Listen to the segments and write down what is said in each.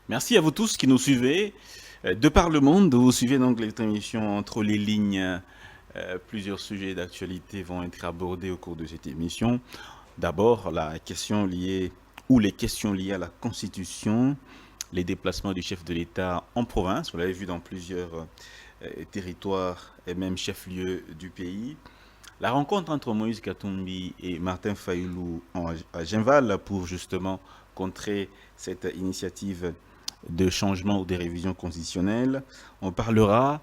Merci à vous tous qui nous suivez de par le monde. Vous suivez donc les émissions Entre les lignes. Plusieurs sujets d'actualité vont être abordés au cours de cette émission. D'abord, la question liée ou les questions liées à la Constitution, les déplacements du chef de l'État en province. Vous l'avez vu dans plusieurs territoires et même chefs-lieux du pays. La rencontre entre Moïse Katumbi et Martin Fayoulou à Genval pour justement contrer cette initiative de changement ou des révisions constitutionnelles. On parlera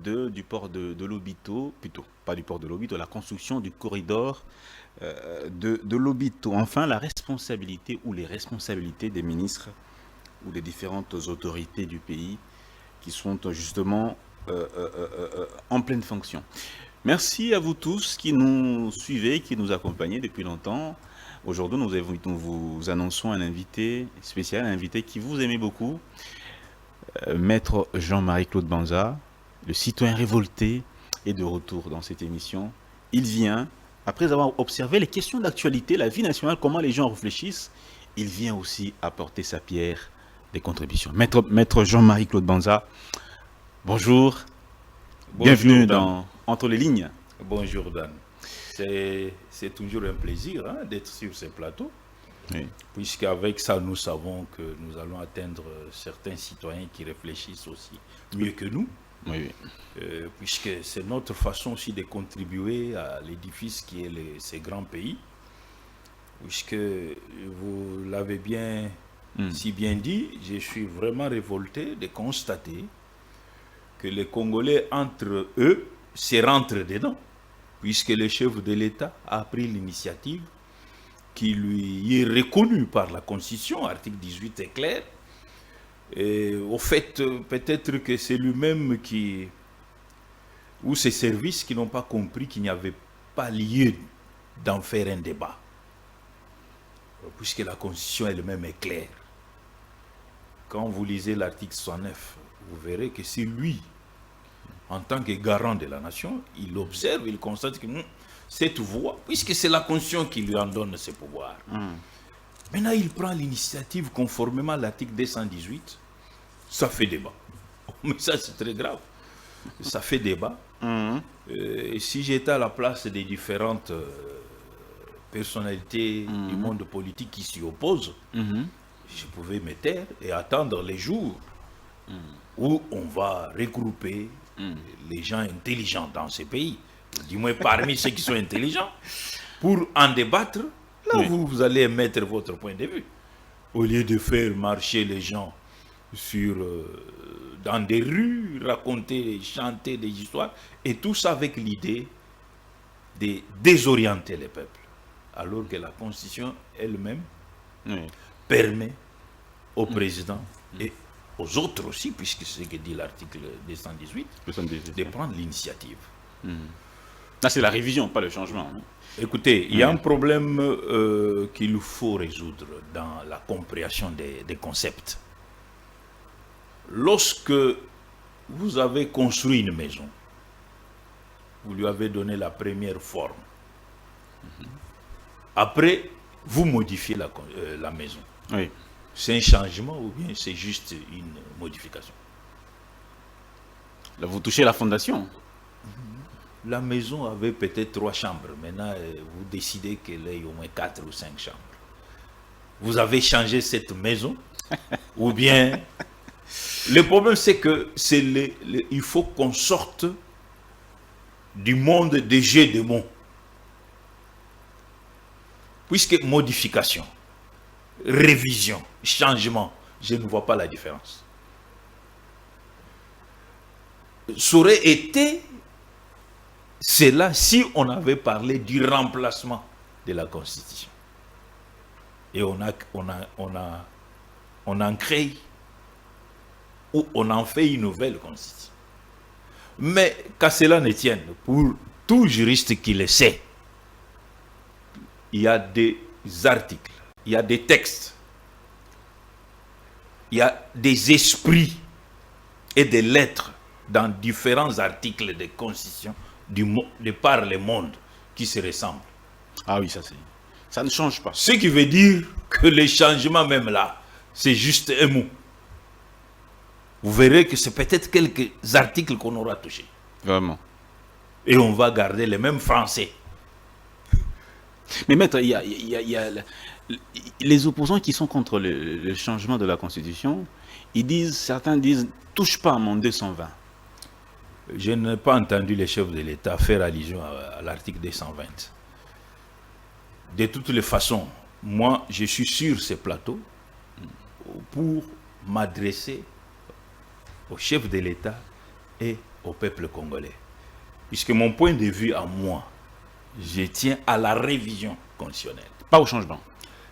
du port de Lobito, plutôt pas du port de Lobito, la construction du corridor de Lobito. Enfin, la responsabilité ou les responsabilités des ministres ou des différentes autorités du pays qui sont justement en pleine fonction. Merci à vous tous qui nous suivez, qui nous accompagnez depuis longtemps. Aujourd'hui, nous vous annonçons un invité spécial, un invité qui vous aimez beaucoup, Maître Jean-Marie Claude Banza, le citoyen révolté, est de retour dans cette émission. Il vient, après avoir observé les questions d'actualité, la vie nationale, comment les gens réfléchissent, il vient aussi apporter sa pierre des contributions. Maître Jean-Marie Claude Banza, bonjour, bienvenue dans Entre les lignes. Bonjour Dan. C'est toujours un plaisir d'être sur ces plateaux, oui. Puisqu'avec ça, nous savons que nous allons atteindre certains citoyens qui réfléchissent aussi mieux que nous, oui. Puisque c'est notre façon aussi de contribuer à l'édifice qui est ces grands pays, puisque vous l'avez bien si bien dit, je suis vraiment révolté de constater que les Congolais, entre eux, se rentrent dedans, puisque le chef de l'État a pris l'initiative qui lui est reconnue par la Constitution, article 18 est clair. Et au fait, peut-être que c'est lui-même ou ses services qui n'ont pas compris qu'il n'y avait pas lieu d'en faire un débat, puisque la Constitution elle-même est claire. Quand vous lisez l'article 109, vous verrez que c'est lui, en tant que garant de la nation, il observe, il constate que cette voie, puisque c'est la Constitution qui lui en donne ses pouvoirs. Maintenant, il prend l'initiative conformément à l'article 218, ça fait débat. Mais ça, c'est très grave. Ça fait débat. Et si j'étais à la place des différentes personnalités du monde politique qui s'y opposent, je pouvais me taire et attendre les jours où on va regrouper les gens intelligents dans ces pays, du moins parmi ceux qui sont intelligents, pour en débattre. Là, vous allez mettre votre point de vue. Au lieu de faire marcher les gens dans des rues, raconter, chanter des histoires, et tout ça avec l'idée de désorienter les peuples. Alors que la Constitution elle-même permet au président et aux autres aussi, puisque c'est ce que dit l'article 218, de prendre l'initiative. Là, c'est la révision, pas le changement. Écoutez, il y a un problème qu'il faut résoudre dans la compréhension des concepts. Lorsque vous avez construit une maison, vous lui avez donné la première forme. Après, vous modifiez la maison. Oui. C'est un changement ou bien c'est juste une modification? Là, vous touchez la fondation. La maison avait peut-être 3 chambres. Maintenant, vous décidez qu'elle ait au moins 4 ou 5 chambres. Vous avez changé cette maison ou bien... Le problème, c'est que il faut qu'on sorte du monde des jeux de mots. Puisque modification, révision, changement, je ne vois pas la différence. Ça aurait été cela si on avait parlé du remplacement de la Constitution. Et on en crée ou on en fait une nouvelle Constitution. Mais qu'à cela ne tienne, pour tout juriste qui le sait, il y a des articles, il y a des textes, il y a des esprits et des lettres dans différents articles de Constitution de par le monde qui se ressemblent. Ah oui, ça ne change pas. Ce qui veut dire que les changements même là, c'est juste un mot. vous verrez que c'est peut-être quelques articles qu'on aura touchés. Vraiment. Et on va garder les mêmes français. Mais maître, il y a les opposants qui sont contre le changement de la Constitution, certains disent, touche pas à mon 220. Je n'ai pas entendu les chefs de l'État faire allusion à l'article 220. De toutes les façons, moi, je suis sur ce plateau pour m'adresser au chef de l'État et au peuple congolais. Puisque mon point de vue à moi, je tiens à la révision constitutionnelle. Pas au changement.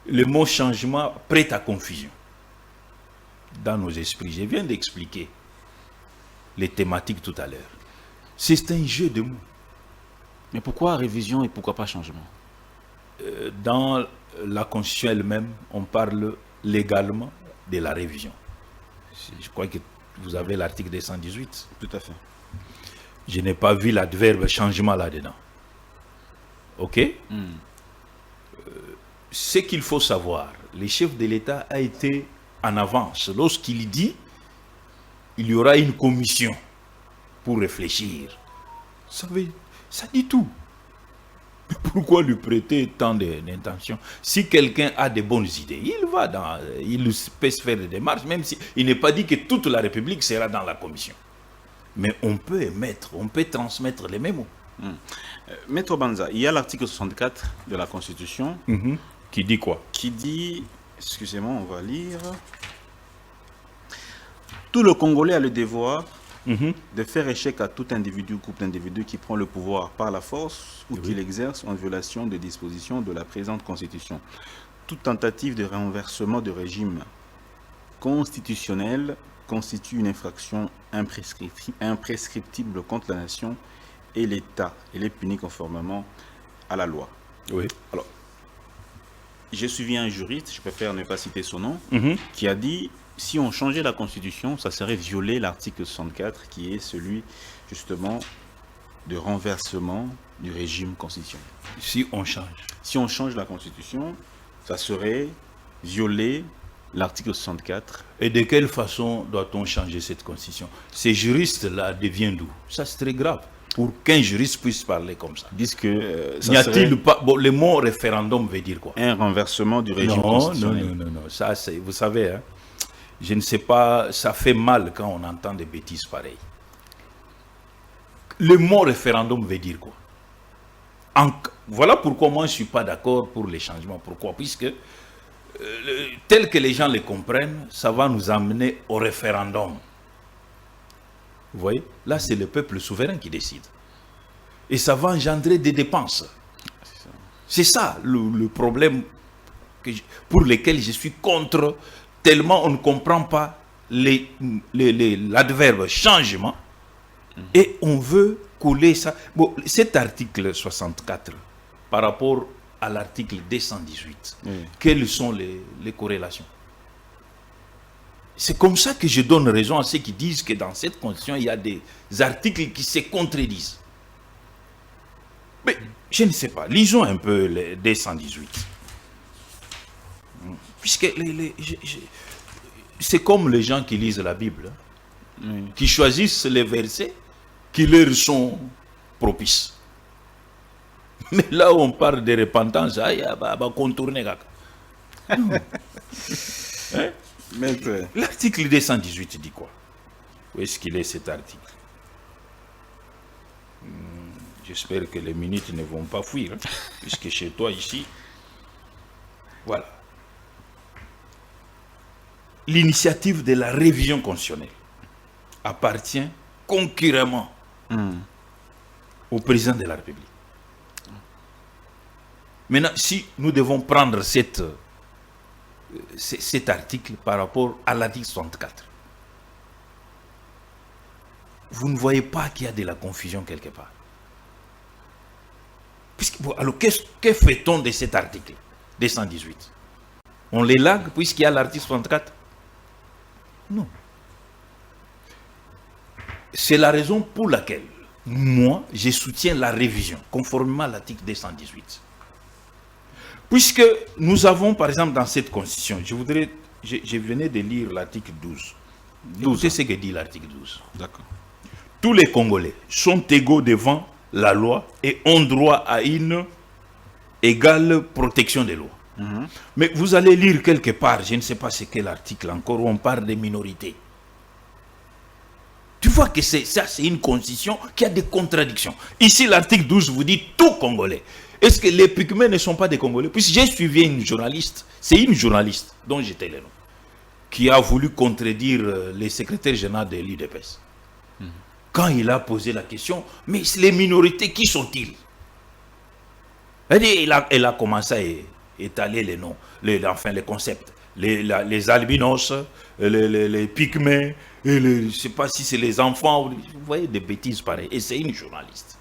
Le mot changement prête à confusion dans nos esprits. Je viens d'expliquer les thématiques tout à l'heure. C'est un jeu de mots. Mais pourquoi révision et pourquoi pas changement? Dans la Constitution elle-même, on parle légalement de la révision. Je crois que vous avez l'article 218. Tout à fait. Je n'ai pas vu l'adverbe changement là-dedans. Ok? Ce qu'il faut savoir, le chef de l'État a été en avance lorsqu'il dit il y aura une commission pour réfléchir. Ça dit tout. Pourquoi lui prêter tant d'intentions? Si quelqu'un a de bonnes idées, il peut se faire des démarches, même si il n'est pas dit que toute la République sera dans la commission. Mais on peut émettre, on peut transmettre les mémos. Maître Banza, il y a l'article 64 de la Constitution qui dit quoi? Qui dit, excusez-moi, on va lire. Tout le Congolais a le devoir de faire échec à tout individu ou groupe d'individus qui prend le pouvoir par la force ou qui l'exerce en violation des dispositions de la présente Constitution. Toute tentative de renversement de régime constitutionnel constitue une infraction imprescriptible contre la nation et l'État. Elle est punie conformément à la loi. Oui. Alors, j'ai suivi un juriste, je préfère ne pas citer son nom, qui a dit si on changeait la Constitution, ça serait violer l'article 64 qui est celui justement de renversement du régime constitutionnel. Si on change la Constitution, ça serait violer l'article 64. Et de quelle façon doit-on changer cette Constitution? Ces juristes-là deviennent d'où? Ça, c'est très grave. Pour qu'un juriste puisse parler comme ça. Disent que n'y a-t-il pas... Bon, le mot référendum veut dire quoi? Un renversement du régime constitutionnel. Non. Ça, c'est, vous savez, hein, je ne sais pas, ça fait mal quand on entend des bêtises pareilles. Le mot référendum veut dire quoi? Voilà pourquoi moi je ne suis pas d'accord pour les changements. Pourquoi? Puisque tel que les gens les comprennent, ça va nous amener au référendum. Vous voyez? Là, c'est le peuple souverain qui décide. Et ça va engendrer des dépenses. C'est ça le problème pour lequel je suis contre, tellement on ne comprend pas l'adverbe changement et on veut coller ça. Bon, cet article 64, par rapport à l'article 218, quelles sont les corrélations? C'est comme ça que je donne raison à ceux qui disent que dans cette constitution, il y a des articles qui se contredisent. Mais je ne sais pas, lisons un peu les 218. Puisque c'est comme les gens qui lisent la Bible, qui choisissent les versets qui leur sont propices. Mais là où on parle de repentance, il va contourner. Hein? L'article 218 dit quoi? Où est-ce qu'il est cet article? J'espère que les minutes ne vont pas fuir, hein, puisque chez toi ici, voilà. L'initiative de la révision constitutionnelle appartient concurremment au président de la République. Maintenant, si nous devons prendre cet article par rapport à l'article 64, vous ne voyez pas qu'il y a de la confusion quelque part. Alors, que fait-on de cet article 218? On l'élague puisqu'il y a l'article 64? Non. C'est la raison pour laquelle moi, je soutiens la révision conformément à l'article 218. Puisque nous avons, par exemple, dans cette constitution, je venais de lire l'article 12. Écoutez ce que dit l'article 12. D'accord. Tous les Congolais sont égaux devant la loi et ont droit à une égale protection des lois. Mais vous allez lire quelque part, je ne sais pas c'est quel article encore, où on parle des minorités. Tu vois que c'est une constitution qui a des contradictions. Ici, l'article 12 vous dit tout Congolais. Est-ce que les Pygmées ne sont pas des Congolais? Puisque j'ai suivi une journaliste, c'est une journaliste dont j'étais le nom, qui a voulu contredire les secrétaires généraux de l'UDPS. Quand il a posé la question, mais les minorités, qui sont-ils? Elle a commencé à étaler les noms, les concepts. Les albinos, les pygmées, je ne sais pas si c'est les enfants, vous voyez des bêtises pareilles. Et c'est une journaliste.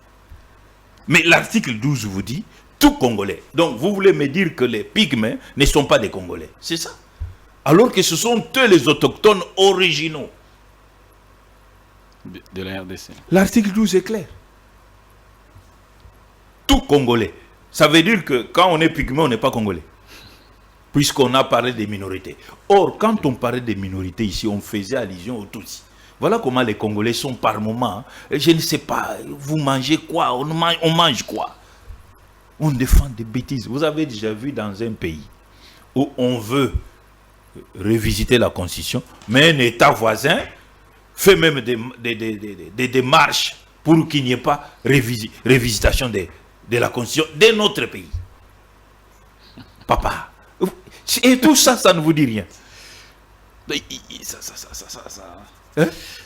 Mais l'article 12 vous dit, tout Congolais. Donc vous voulez me dire que les pygmées ne sont pas des Congolais. C'est ça. Alors que ce sont eux les autochtones originaux de la RDC. L'article 12 est clair. Tout Congolais. Ça veut dire que quand on est pygmée, on n'est pas Congolais. Puisqu'on a parlé des minorités. Or, quand on parlait des minorités ici, on faisait allusion aux Tutsis. Voilà comment les Congolais sont par moments. Je ne sais pas, vous mangez quoi? On mange quoi? On défend des bêtises. Vous avez déjà vu dans un pays où on veut revisiter la Constitution, mais un État voisin fait même des démarches pour qu'il n'y ait pas révisitation de la Constitution de notre pays. Papa. Et tout ça, ça ne vous dit rien.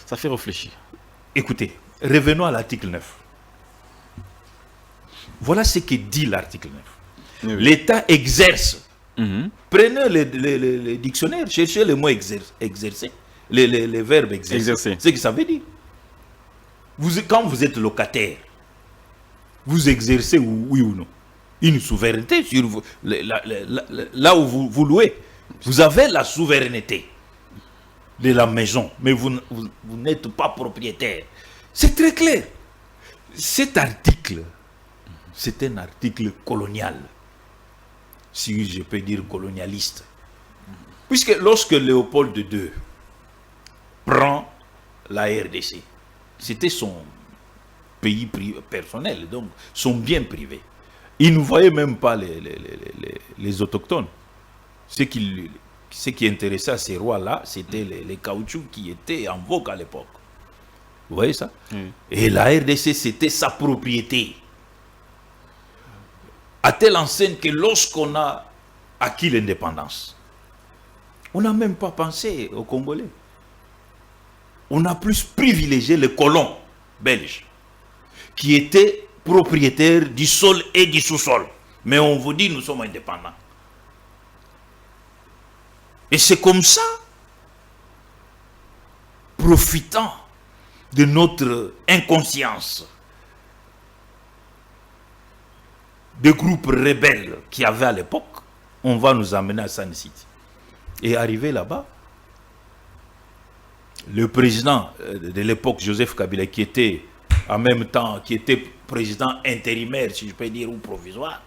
Ça fait réfléchir. Écoutez, revenons à l'article 9. Voilà ce que dit l'article 9. Oui. L'État exerce. Prenez les dictionnaires, cherchez le mot exercer, les verbes exercer. C'est ce que ça veut dire. Quand vous êtes locataire, vous exercez, oui ou non, une souveraineté sur vous, là où vous louez. Vous avez la souveraineté de la maison, mais vous n'êtes pas propriétaire. C'est très clair. Cet article, c'est un article colonial, si je peux dire colonialiste. Puisque lorsque Léopold II prend la RDC, c'était son pays personnel, donc son bien privé. Il ne voyait même pas les autochtones. Ce qui intéressait à ces rois-là, c'était les caoutchoucs qui étaient en vogue à l'époque. Vous voyez ça? Et la RDC, c'était sa propriété. À telle enseigne que lorsqu'on a acquis l'indépendance, on n'a même pas pensé aux Congolais. On a plus privilégié les colons belges, qui étaient propriétaires du sol et du sous-sol. Mais on vous dit, nous sommes indépendants. Et c'est comme ça, profitant de notre inconscience, des groupes rebelles qu'il y avait à l'époque, on va nous amener à Sun City. Et arrivé là-bas, le président de l'époque, Joseph Kabila, qui était en même temps, qui était président intérimaire, si je peux dire, ou provisoire,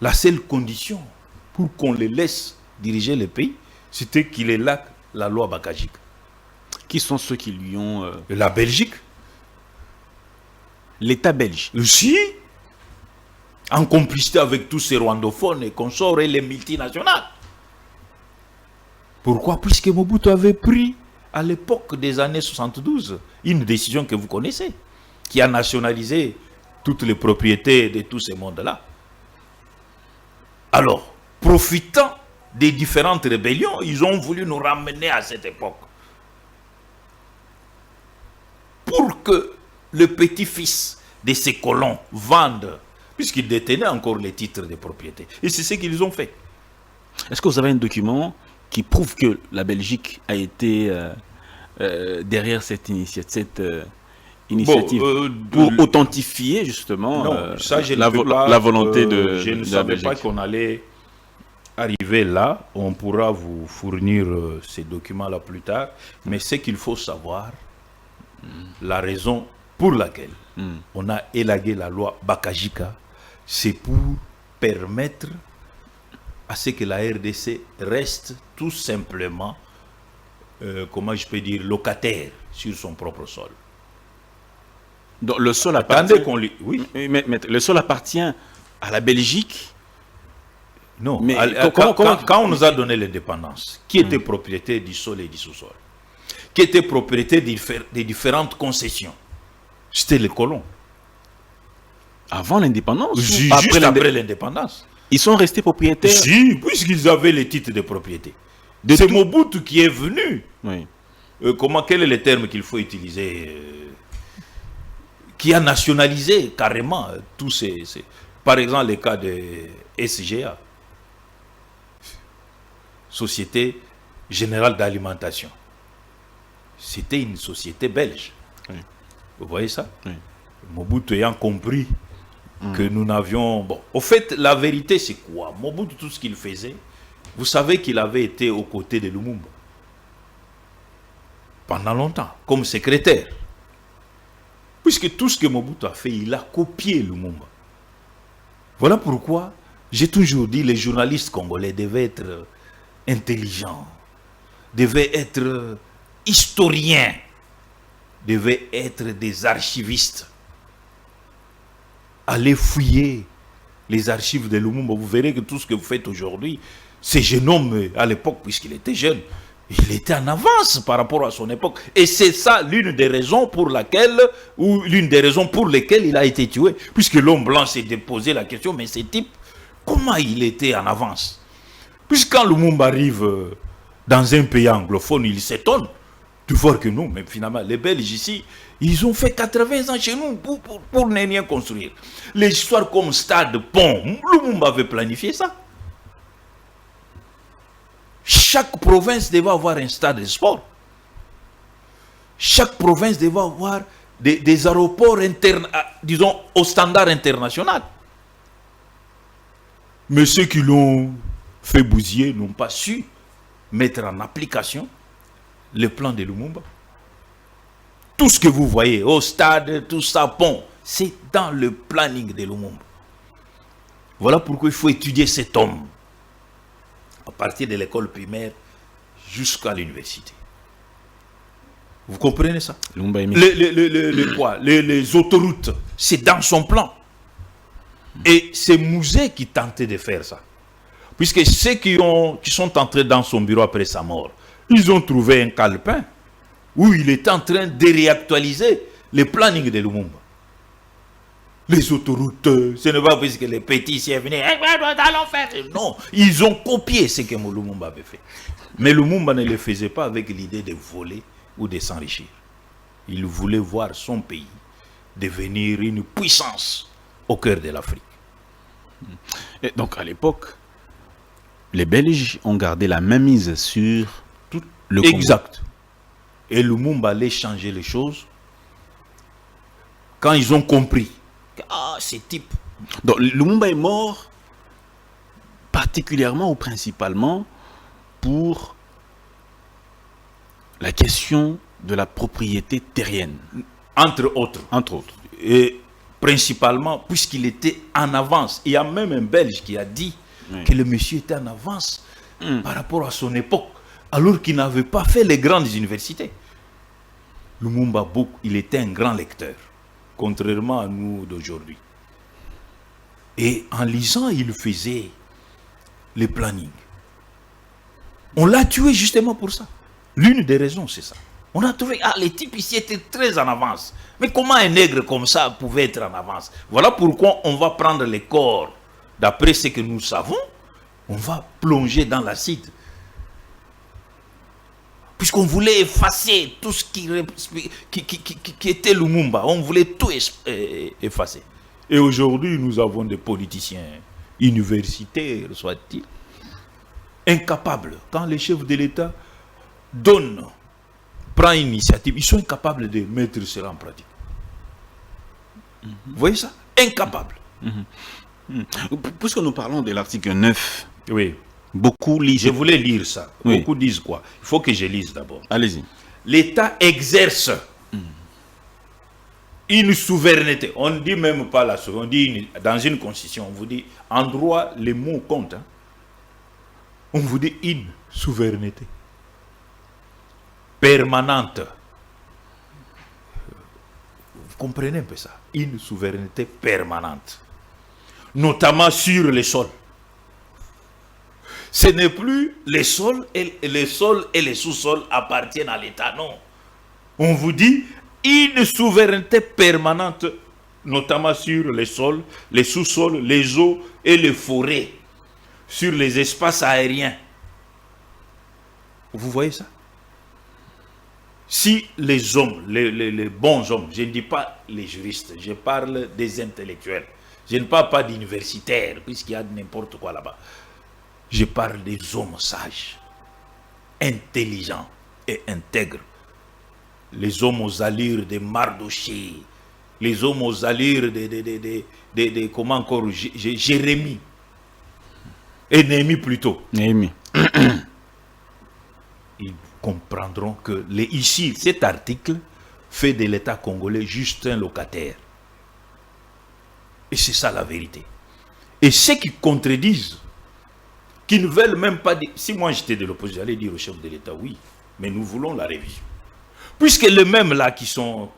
la seule condition pour qu'on le laisse diriger le pays, c'était qu'il ait là la loi Bakajik. Qui sont ceux qui lui ont... La Belgique. L'État belge. Si, en complicité avec tous ces rwandophones et consorts et les multinationales. Pourquoi? Puisque Mobutu avait pris, à l'époque des années 72, une décision que vous connaissez, qui a nationalisé toutes les propriétés de tous ces mondes-là. Alors, profitant des différentes rébellions, ils ont voulu nous ramener à cette époque. Pour que le petit-fils de ces colons vende, puisqu'ils détenaient encore les titres de propriété. Et c'est ce qu'ils ont fait. Est-ce que vous avez un document qui prouve que la Belgique a été derrière cette initiative pour authentifier justement la volonté de je ne savais pas qu'on allait arriver là. On pourra vous fournir ces documents-là plus tard. Mais ce qu'il faut savoir, la raison pour laquelle on a élagué la loi Bakajika, c'est pour permettre à ce que la RDC reste tout simplement comment je peux dire, locataire sur son propre sol. Donc le sol appartient... Oui. Mais le sol appartient à la Belgique. Non, mais quand on nous a donné l'indépendance, qui était propriétaire du sol et du sous-sol? Qui était propriétaire des différentes concessions? C'était les colons. Avant l'indépendance? Juste après l'indépendance. Ils sont restés propriétaires? Si, puisqu'ils avaient les titres de propriété. C'est Mobutu qui est venu. Oui. Quel est le terme qu'il faut utiliser qui a nationalisé carrément tous ces... Par exemple, le cas de SGA, Société Générale d'Alimentation. C'était une société belge. Oui. Vous voyez ça? Oui. Mobutu ayant compris que nous n'avions... Bon, au fait, la vérité, c'est quoi? Mobutu, tout ce qu'il faisait, vous savez qu'il avait été aux côtés de Lumumba pendant longtemps, comme secrétaire. Puisque tout ce que Mobutu a fait, il a copié Lumumba. Voilà pourquoi j'ai toujours dit que les journalistes congolais devaient être intelligents, devaient être historiens, devaient être des archivistes. Allez fouiller les archives de Lumumba, vous verrez que tout ce que vous faites aujourd'hui, ce jeune homme, à l'époque, puisqu'il était jeune, il était en avance par rapport à son époque. Et c'est ça l'une des raisons pour lesquelles il a été tué. Puisque l'homme blanc s'est posé la question, mais ce type, comment il était en avance? Puisque quand Lumumba arrive dans un pays anglophone, il s'étonne de voir que nous, mais finalement, les Belges ici, ils ont fait 80 ans chez nous pour ne rien construire. Les histoires comme Stade, Pont, Lumumba avait planifié ça. Chaque province devait avoir un stade de sport. Chaque province devait avoir des aéroports disons, au standard international. Mais ceux qui l'ont fait bousiller n'ont pas su mettre en application le plan de Lumumba. Tout ce que vous voyez au stade, tout ça, pont, c'est dans le planning de Lumumba. Voilà pourquoi il faut étudier cet homme. À partir de l'école primaire jusqu'à l'université. Vous comprenez ça? Les autoroutes, c'est dans son plan. Et c'est Mouzé qui tentait de faire ça. Puisque ceux qui sont entrés dans son bureau après sa mort, ils ont trouvé un calepin où il était en train de réactualiser le planning de Lumumba. Les autoroutes, ce n'est pas parce que les petits sont venus, allons faire. Non, ils ont copié ce que Lumumba avait fait. Mais Lumumba ne le faisait pas avec l'idée de voler ou de s'enrichir. Il voulait voir son pays devenir une puissance au cœur de l'Afrique. Et donc à l'époque, les Belges ont gardé la même mise sur tout le Congo. Exact. Et Lumumba allait changer les choses quand ils ont compris. Ah, ces types. Donc Lumumba est mort particulièrement ou principalement pour la question de la propriété terrienne. Entre autres. Et principalement puisqu'il était en avance. Il y a même un Belge qui a dit que le monsieur était en avance par rapport à son époque, alors qu'il n'avait pas fait les grandes universités. Lumumba, il était un grand lecteur, contrairement à nous d'aujourd'hui. Et en lisant, il faisait les plannings. On l'a tué justement pour ça. L'une des raisons, c'est ça. On a trouvé, les types ici étaient très en avance. Mais comment un nègre comme ça pouvait être en avance? Voilà pourquoi on va prendre les corps. D'après ce que nous savons, on va plonger dans l'acide. Puisqu'on voulait effacer tout ce qui était Lumumba. On voulait tout effacer. Et aujourd'hui, nous avons des politiciens universitaires, soit-il, incapables. Quand les chefs de l'État prend une initiative, ils sont incapables de mettre cela en pratique. Vous voyez ça? Incapables. Puisque nous parlons de l'article 9, oui. Beaucoup lisent. Je voulais lire ça. Oui. Beaucoup disent quoi? Il faut que je lise d'abord. Allez-y. L'État exerce une souveraineté. On ne dit même pas la souveraineté. On dit dans une constitution, on vous dit, en droit, les mots comptent. On vous dit une souveraineté. permanente. Vous comprenez un peu ça? Une souveraineté permanente. Notamment sur les sols. Ce n'est plus les sols et les sous-sols appartiennent à l'État, non. On vous dit une souveraineté permanente, notamment sur les sols, les sous-sols, les eaux et les forêts, sur les espaces aériens. Vous voyez ça? Si les hommes, les bons hommes, je ne dis pas les juristes, je parle des intellectuels, je ne parle pas d'universitaires, puisqu'il y a n'importe quoi là-bas. Je parle des hommes sages, intelligents et intègres. Les hommes aux allures de Mardoché, les hommes aux allures de comment encore, Jérémie, et Néhémie plutôt. Néhémie. Ils comprendront que ici, cet article fait de l'État congolais juste un locataire. Et c'est ça la vérité. Et ceux qui contredisent, qui ne veulent même pas dire... Si moi j'étais de l'opposition, j'allais dire au chef de l'État, oui, mais nous voulons la révision. Puisque les mêmes là qui sont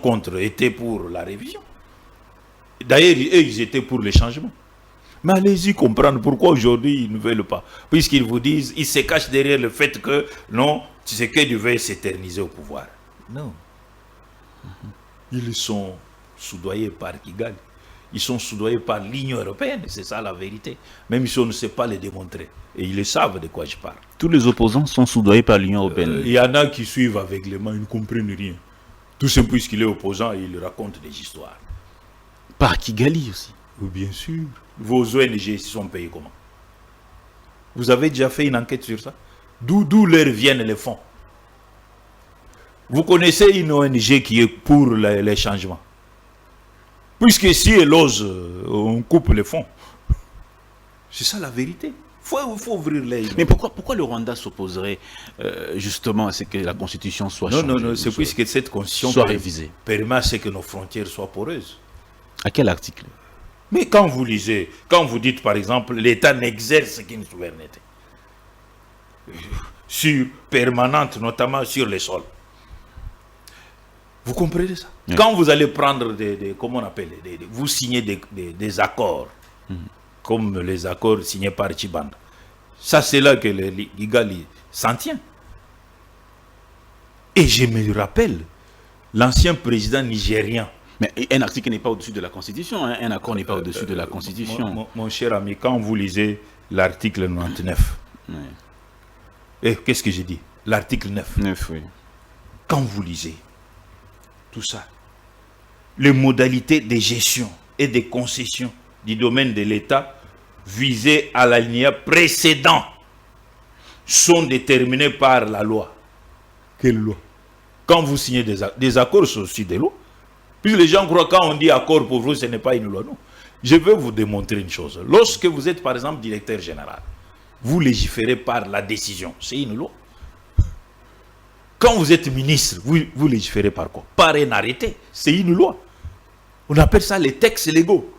contre étaient pour la révision. D'ailleurs, eux, ils étaient pour les changements. Mais allez-y comprendre pourquoi aujourd'hui ils ne veulent pas. Puisqu'ils vous disent, ils se cachent derrière le fait que non, Tshisekedi veut s'éterniser au pouvoir. Non. Ils sont soudoyés par Kigali. Ils sont soudoyés par l'Union européenne, c'est ça la vérité. Même si on ne sait pas les démontrer. Et ils le savent de quoi je parle. Tous les opposants sont soudoyés par l'Union européenne. Il y en a qui suivent aveuglément, ils ne comprennent rien. Tout simplement puisqu'il est opposant, il raconte des histoires. Par Kigali aussi. Oui, bien sûr. Vos ONG sont payés comment? Vous avez déjà fait une enquête sur ça? D'où leur viennent les fonds? Vous connaissez une ONG qui est pour les changements? Puisque si elle ose, on coupe les fonds. C'est ça la vérité. Il faut ouvrir les yeux. Mais pourquoi le Rwanda s'opposerait justement à ce que la Constitution soit changée? Non, c'est puisque cette Constitution soit révisée. Permet à ce que nos frontières soient poreuses. À quel article? Mais quand vous lisez, quand vous dites par exemple, l'État n'exerce qu'une souveraineté permanente, notamment sur les sols. Vous comprenez ça? Oui. Quand vous allez prendre comment on appelle, vous signez des accords, comme les accords signés par Tshibanda, ça c'est là que le Kigali s'en tient. Et je me rappelle, l'ancien président nigérien. Mais un article n'est pas au-dessus de la Constitution, hein? Un accord n'est pas au-dessus de la Constitution. Mon cher ami, quand vous lisez l'article 99, oui. Et qu'est-ce que j'ai dit? L'article 9. 9, oui. Quand vous lisez tout ça, les modalités de gestion et de concession du domaine de l'État visées à l'alinéa précédent sont déterminées par la loi. Quelle loi? Quand vous signez des accords, c'est aussi des lois. Puis les gens croient quand on dit accord pour vous, ce n'est pas une loi. Non. Je vais vous démontrer une chose. Lorsque vous êtes par exemple directeur général, vous légiférez par la décision. C'est une loi. Quand vous êtes ministre, vous légiférez par quoi? Par un arrêté. C'est une loi. On appelle ça les textes légaux.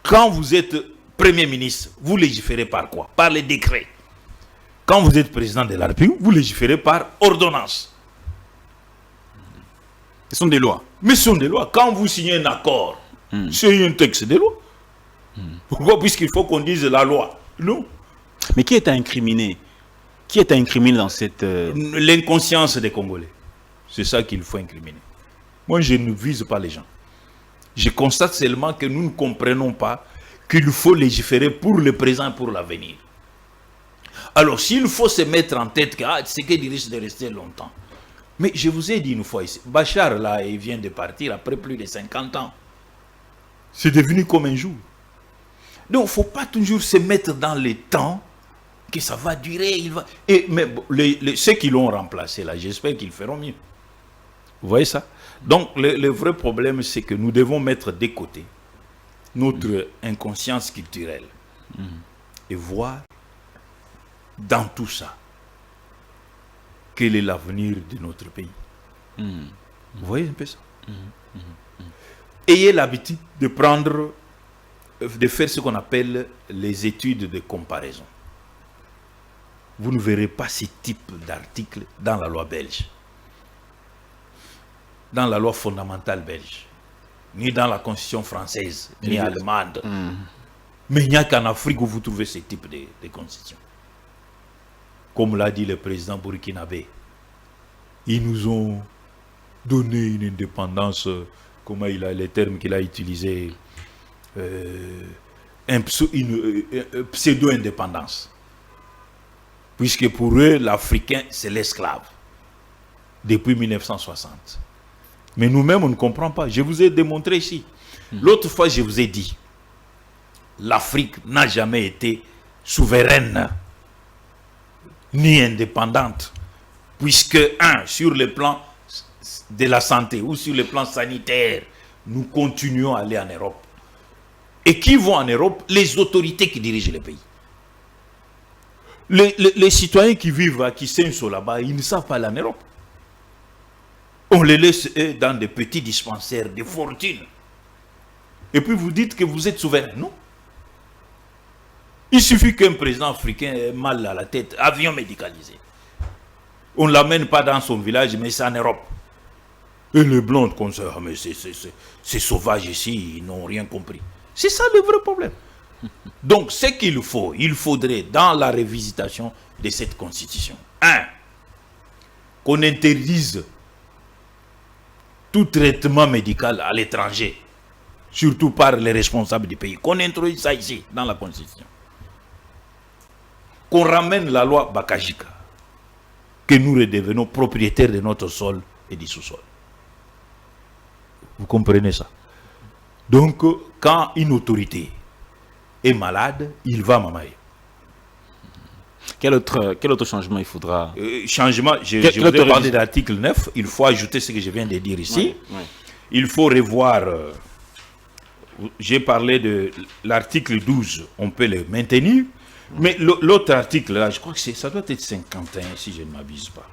Quand vous êtes premier ministre, vous légiférez par quoi? Par les décrets. Quand vous êtes président de la République, vous légiférez par ordonnance. Ce sont des lois. Mais ce sont des lois. Quand vous signez un accord, c'est un texte de loi. Pourquoi? Puisqu'il faut qu'on dise la loi. Non. Mais qui est incriminé? Qui est incriminé dans cette... L'inconscience des Congolais. C'est ça qu'il faut incriminer. Moi, je ne vise pas les gens. Je constate seulement que nous ne comprenons pas qu'il faut légiférer pour le présent et pour l'avenir. Alors, s'il faut se mettre en tête que c'est qu'il risque de rester longtemps. Mais je vous ai dit une fois ici, Bachar, là, il vient de partir après plus de 50 ans. C'est devenu comme un jour. Donc, il ne faut pas toujours se mettre dans les temps que ça va durer. Mais ceux qui l'ont remplacé, là, j'espère qu'ils feront mieux. Vous voyez ça? Donc, le vrai problème, c'est que nous devons mettre de côté notre inconscience culturelle et voir dans tout ça quel est l'avenir de notre pays. Vous voyez un peu ça? Ayez l'habitude de faire ce qu'on appelle les études de comparaison. vous ne verrez pas ce type d'article dans la loi belge, dans la loi fondamentale belge, ni dans la constitution française, ni allemande. Mais il n'y a qu'en Afrique où vous trouvez ce type de constitution. Comme l'a dit le président burkinabé, ils nous ont donné une indépendance, comment il a les termes qu'il a utilisés, une pseudo-indépendance. Puisque pour eux, l'Africain, c'est l'esclave. Depuis 1960. Mais nous-mêmes, on ne comprend pas. Je vous ai démontré ici. L'autre fois, je vous ai dit, l'Afrique n'a jamais été souveraine, ni indépendante. Puisque, sur le plan de la santé ou sur le plan sanitaire, nous continuons à aller en Europe. Et qui vont en Europe? Les autorités qui dirigent le pays. Les citoyens qui vivent à Kisenso là-bas, ils ne savent pas aller en Europe. On les laisse dans des petits dispensaires, des fortunes. Et puis vous dites que vous êtes souverain. Non. Il suffit qu'un président africain ait mal à la tête, avion médicalisé. On ne l'amène pas dans son village, mais c'est en Europe. Et les blondes comme ça, mais c'est sauvage ici, ils n'ont rien compris. C'est ça le vrai problème. Donc, ce qu'il faut, il faudrait, dans la révisitation de cette constitution, qu'on interdise tout traitement médical à l'étranger, surtout par les responsables du pays, qu'on introduise ça ici, dans la constitution. Qu'on ramène la loi Bakajika, que nous redevenons propriétaires de notre sol et du sous-sol. Vous comprenez ça? Donc, quand une autorité est malade, il va mamailler. Quel autre changement il faudra? Changement, je vous ai parlé de l'article 9, il faut ajouter ce que je viens de dire ici. Oui. Il faut revoir, j'ai parlé de l'article 12, on peut le maintenir, mais l'autre article là, je crois que ça doit être 51 si je ne m'abuse pas.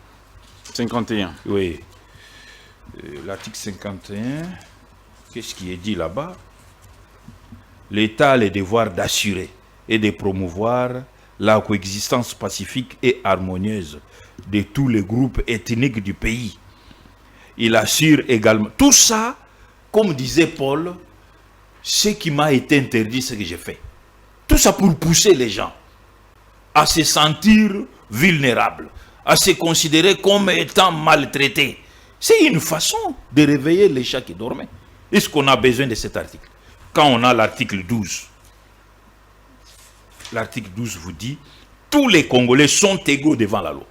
51. Oui. L'article 51, qu'est-ce qui est dit là-bas? L'État a le devoir d'assurer et de promouvoir la coexistence pacifique et harmonieuse de tous les groupes ethniques du pays. Il assure également... Tout ça, comme disait Paul, ce qui m'a été interdit, c'est ce que j'ai fait. Tout ça pour pousser les gens à se sentir vulnérables, à se considérer comme étant maltraités. C'est une façon de réveiller les chats qui dormaient. Est-ce qu'on a besoin de cet article? Quand on a l'article 12, l'article 12 vous dit tous les Congolais sont égaux devant la loi.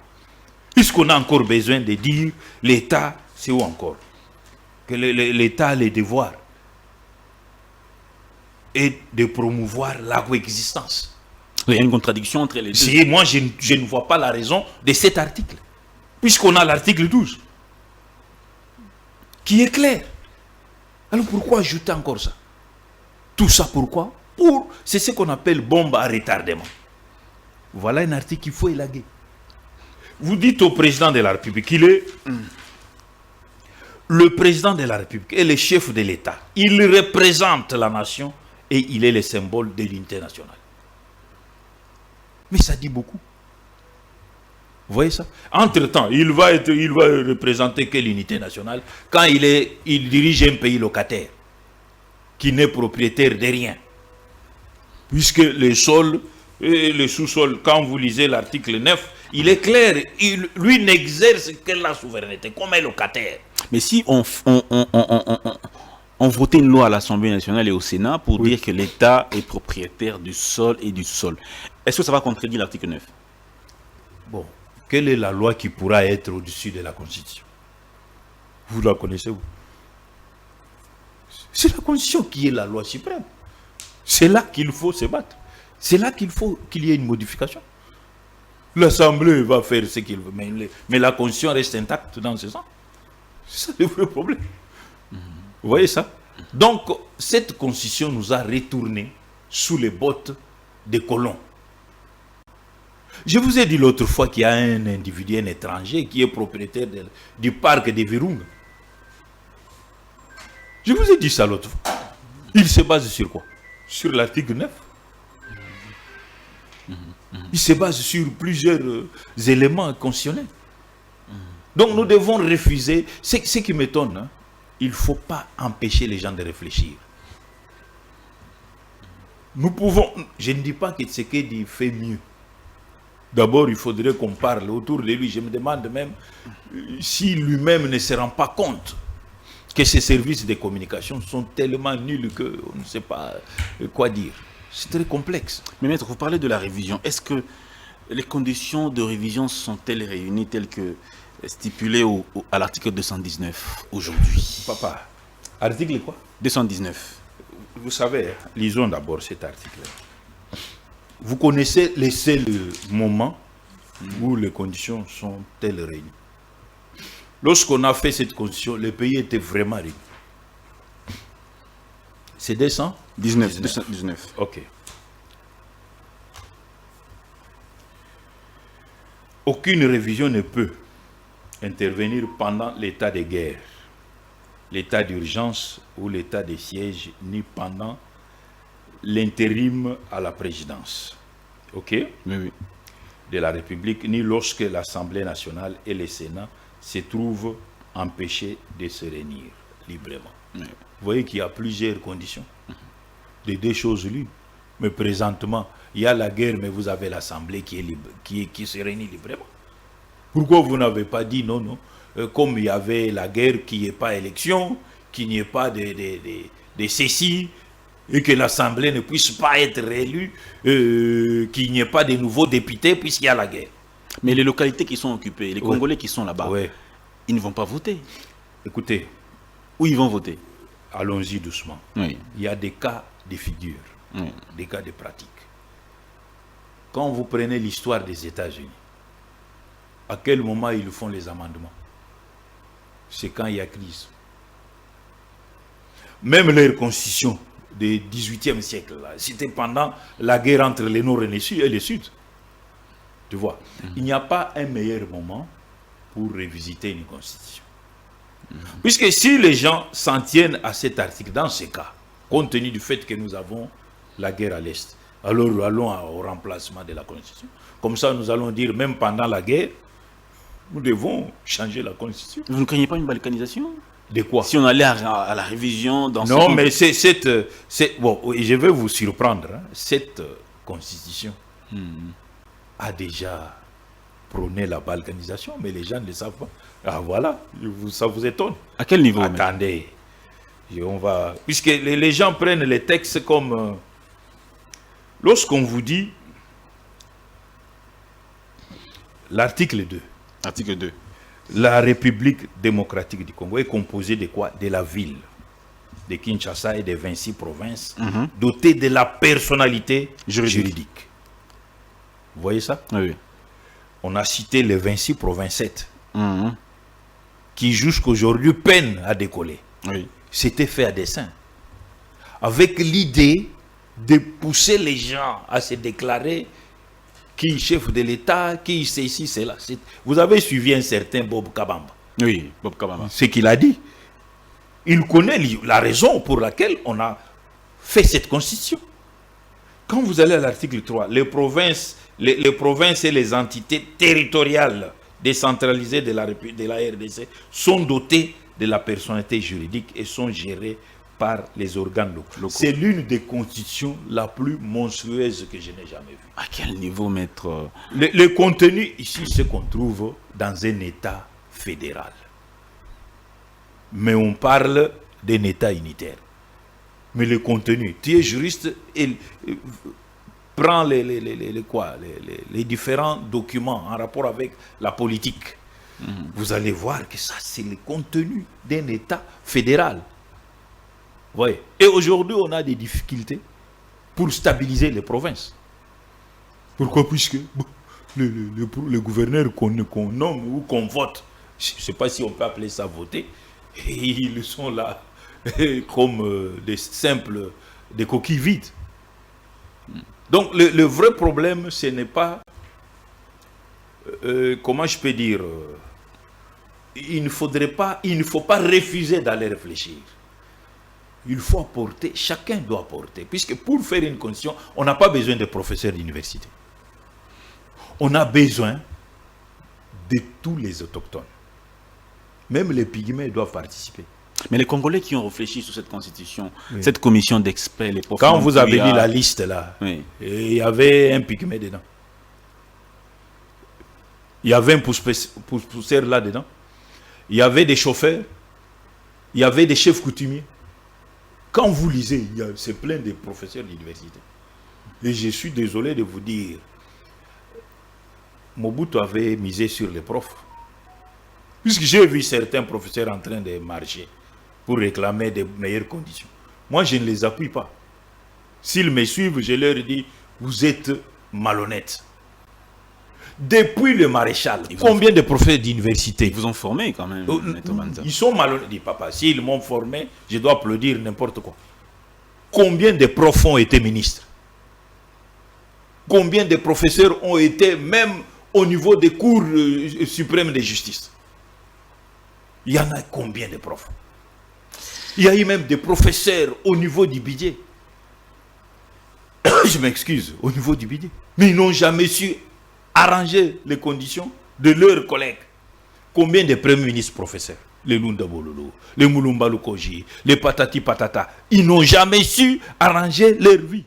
Est-ce qu'on a encore besoin de dire l'État, c'est où encore? Que l'État a les devoirs et de promouvoir la coexistence. Il y a une contradiction entre les deux. Si moi je ne vois pas la raison de cet article, puisqu'on a l'article 12 qui est clair. Alors pourquoi ajouter encore ça? Tout ça pourquoi? C'est ce qu'on appelle bombe à retardement. Voilà un article qu'il faut élaguer. Vous dites au président de la République, il est le président de la République et le chef de l'État. Il représente la nation et il est le symbole de l'unité nationale. Mais ça dit beaucoup. Vous voyez ça? Entre-temps, il va représenter que l'unité nationale quand il dirige un pays locataire qui n'est propriétaire de rien. Puisque le sol et le sous-sol, quand vous lisez l'article 9, il est clair, lui n'exerce que la souveraineté comme un locataire. Mais si on votait une loi à l'Assemblée nationale et au Sénat pour dire que l'État est propriétaire du sol et du sol, est-ce que ça va contredire l'article 9? Bon, quelle est la loi qui pourra être au-dessus de la Constitution? Vous la connaissez, vous? C'est la Constitution qui est la loi suprême. C'est là qu'il faut se battre. C'est là qu'il faut qu'il y ait une modification. L'Assemblée va faire ce qu'il veut, mais la Constitution reste intacte dans ce sens. C'est ça le vrai problème. Vous voyez ça? Donc, cette Constitution nous a retourné sous les bottes des colons. Je vous ai dit l'autre fois qu'il y a un individu, un étranger, qui est propriétaire du parc de Virunga. Je vous ai dit ça l'autre fois. Il se base sur quoi? Sur l'article 9. Il se base sur plusieurs éléments constitutionnels. Donc nous devons refuser. Ce qui m'étonne, hein, il ne faut pas empêcher les gens de réfléchir. Nous pouvons, je ne dis pas que Tshisekedi fait mieux. D'abord, il faudrait qu'on parle autour de lui. Je me demande même si lui-même ne se rend pas compte que ces services de communication sont tellement nuls qu'on ne sait pas quoi dire. C'est très complexe. Mais maître, vous parlez de la révision. Est-ce que les conditions de révision sont-elles réunies telles que stipulées à l'article 219 aujourd'hui? Papa, article quoi? 219. Vous savez, lisons d'abord cet article. Vous connaissez les seuls moments où les conditions sont-elles réunies. Lorsqu'on a fait cette condition, le pays était vraiment réuni. C'est 219. Ok. Aucune révision ne peut intervenir pendant l'état de guerre, l'état d'urgence ou l'état de siège, ni pendant l'intérim à la présidence. Ok? Oui. De la République, ni lorsque l'Assemblée nationale et le Sénat se trouvent empêchés de se réunir librement. Oui. Vous voyez qu'il y a plusieurs conditions. De deux choses l'une. Mais présentement, il y a la guerre, mais vous avez l'Assemblée qui est libre, qui se réunit librement. Pourquoi vous n'avez pas dit non? Comme il y avait la guerre, qu'il n'y ait pas élection, qu'il n'y ait pas de ceci, et que l'Assemblée ne puisse pas être réélue, qu'il n'y ait pas de nouveaux députés puisqu'il y a la guerre. Mais les localités qui sont occupées, les Congolais qui sont là-bas, ils ne vont pas voter. Écoutez. Où ils vont voter? Allons-y doucement. Oui. Il y a des cas de figure, des cas de pratique. Quand vous prenez l'histoire des États-Unis, à quel moment ils font les amendements? C'est quand il y a crise. Même leur constitution du XVIIIe siècle, c'était pendant la guerre entre le Nord et le Sud. Tu vois, il n'y a pas un meilleur moment pour révisiter une constitution. Puisque si les gens s'en tiennent à cet article, dans ce cas, compte tenu du fait que nous avons la guerre à l'Est, alors allons au remplacement de la constitution. Comme ça, nous allons dire, même pendant la guerre, nous devons changer la constitution. Vous ne craignez pas une balkanisation? De quoi? Si on allait à la révision dans non, mais bon, je vais vous surprendre. Hein, cette constitution a déjà prôné la balkanisation, mais les gens ne le savent pas. Ah voilà, ça vous étonne. À quel niveau? Attendez, puisque les gens prennent les textes comme lorsqu'on vous dit l'article 2. Article 2. La République démocratique du Congo est composée de quoi? De la ville de Kinshasa et des 26 provinces dotées de la personnalité juridique. Vous voyez ça? Oui. On a cité les 26 provinces qui jusqu'aujourd'hui peinent à décoller. Oui. C'était fait à dessein. Avec l'idée de pousser les gens à se déclarer qui chef de l'État, qui ceci, cela. Vous avez suivi un certain Bob Kabamba. Oui, Bob Kabamba. Ce qu'il a dit. Il connaît la raison pour laquelle on a fait cette constitution. Quand vous allez à l'article 3, les provinces et les entités territoriales décentralisées de la RDC sont dotées de la personnalité juridique et sont gérées par les organes locaux. C'est l'une des constitutions la plus monstrueuse que je n'ai jamais vue. À quel niveau, maître? Le contenu ici, c'est qu'on trouve dans un État fédéral. Mais on parle d'un État unitaire. Mais le contenu, tu es juriste et prends les différents documents en rapport avec la politique. Vous allez voir que ça, c'est le contenu d'un État fédéral. Ouais. Et aujourd'hui, on a des difficultés pour stabiliser les provinces. Pourquoi? Puisque le gouverneur qu'on nomme ou qu'on vote, je ne sais pas si on peut appeler ça voter, et ils sont là comme des coquilles vides. Donc le vrai problème, ce n'est pas, comment je peux dire, il ne faut pas refuser d'aller réfléchir. Il faut apporter, chacun doit apporter, puisque pour faire une constitution, on n'a pas besoin de professeurs d'université. on a besoin de tous les autochtones. Même les pygmées doivent participer. Mais les Congolais qui ont réfléchi sur cette constitution, cette commission d'experts, les profs... Quand vous avez lu la liste là, il y avait un pygmée dedans. Il y avait un pousseur là dedans. Il y avait des chauffeurs. Il y avait des chefs coutumiers. Quand vous lisez, c'est plein de professeurs d'université. Et je suis désolé de vous dire, Mobutu avait misé sur les profs. Puisque j'ai vu certains professeurs en train de marcher pour réclamer de meilleures conditions. Moi, je ne les appuie pas. S'ils me suivent, je leur dis, vous êtes malhonnêtes. Depuis le maréchal, combien de professeurs d'université? Ils vous ont formé quand même, ils sont malhonnêtes. Dis, papa, s'ils m'ont formé, je dois applaudir n'importe quoi. Combien de profs ont été ministres? Combien de professeurs ont été même au niveau des cours suprêmes de justice? Il y en a combien de profs? Il y a eu même des professeurs au niveau du budget. Je m'excuse, au niveau du budget. Mais ils n'ont jamais su arranger les conditions de leurs collègues. Combien de premiers ministres professeurs? Les Lunda Bololo, les Moulumba Lukoji, les Patati Patata. Ils n'ont jamais su arranger leur vie.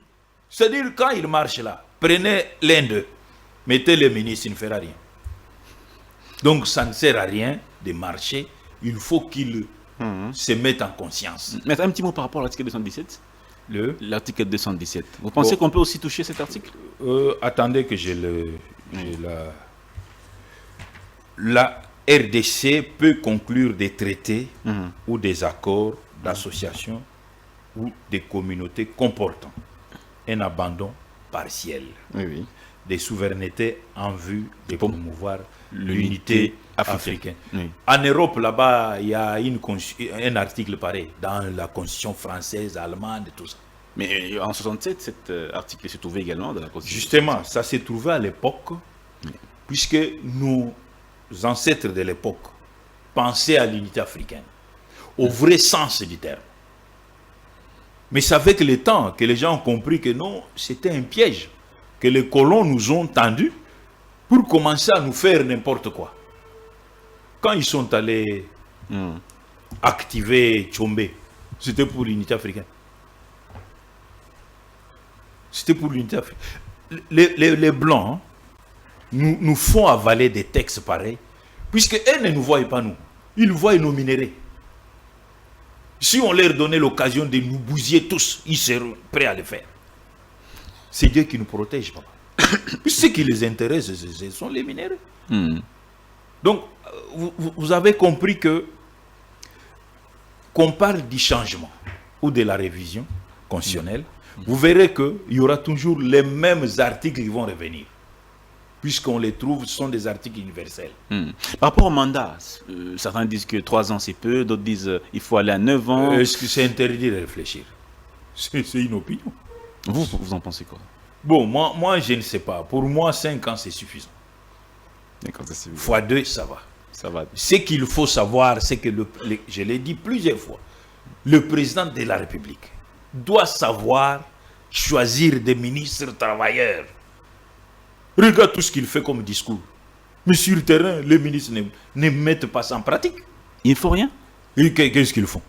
C'est-à-dire, quand ils marchent là, prenez l'un d'eux, mettez le ministre, il ne fera rien. Donc, ça ne sert à rien de marcher. Il faut qu'ils se mettent en conscience. Mais un petit mot par rapport à l'article 217. L'article 217. Vous pensez qu'on peut aussi toucher cet article? Attendez que la RDC peut conclure des traités ou des accords d'association ou des communautés comportant un abandon partiel des souverainetés en vue de promouvoir l'unité africaine. En Europe, là-bas, il y a un article pareil dans la constitution française, allemande, tout ça. Mais en 67, cet article se trouvait également dans la constitution. Justement, ça s'est trouvé à l'époque, puisque nos ancêtres de l'époque pensaient à l'unité africaine, au vrai sens du terme. Mais c'est avec le temps que les gens ont compris que non, c'était un piège, que les colons nous ont tendus pour commencer à nous faire n'importe quoi. Quand ils sont allés activer Tchombe, c'était pour l'unité africaine. C'était pour l'unité africaine. Les Blancs nous font avaler des textes pareils, puisqu'ils ne nous voient pas nous. Ils voient nos minéraux. Si on leur donnait l'occasion de nous bousiller tous, ils seraient prêts à le faire. C'est Dieu qui nous protège, papa. Ce qui les intéresse, ce sont les minéraux. Donc, vous avez compris que qu'on parle du changement ou de la révision constitutionnelle, vous verrez qu'il y aura toujours les mêmes articles qui vont revenir. Puisqu'on les trouve, ce sont des articles universels. Par rapport au mandat, certains disent que 3 ans c'est peu, d'autres disent qu'il faut aller à 9 ans. Est-ce que c'est interdit de réfléchir? C'est une opinion. Vous en pensez quoi? Bon, moi je ne sais pas. Pour moi, 5 ans c'est suffisant. Fois 2, ça va. Ce qu'il faut savoir, c'est que, je l'ai dit plusieurs fois, le président de la République doit savoir choisir des ministres travailleurs. Regarde tout ce qu'il fait comme discours. Mais sur le terrain, les ministres ne mettent pas ça en pratique. Il ne faut rien. Et qu'est-ce qu'ils font?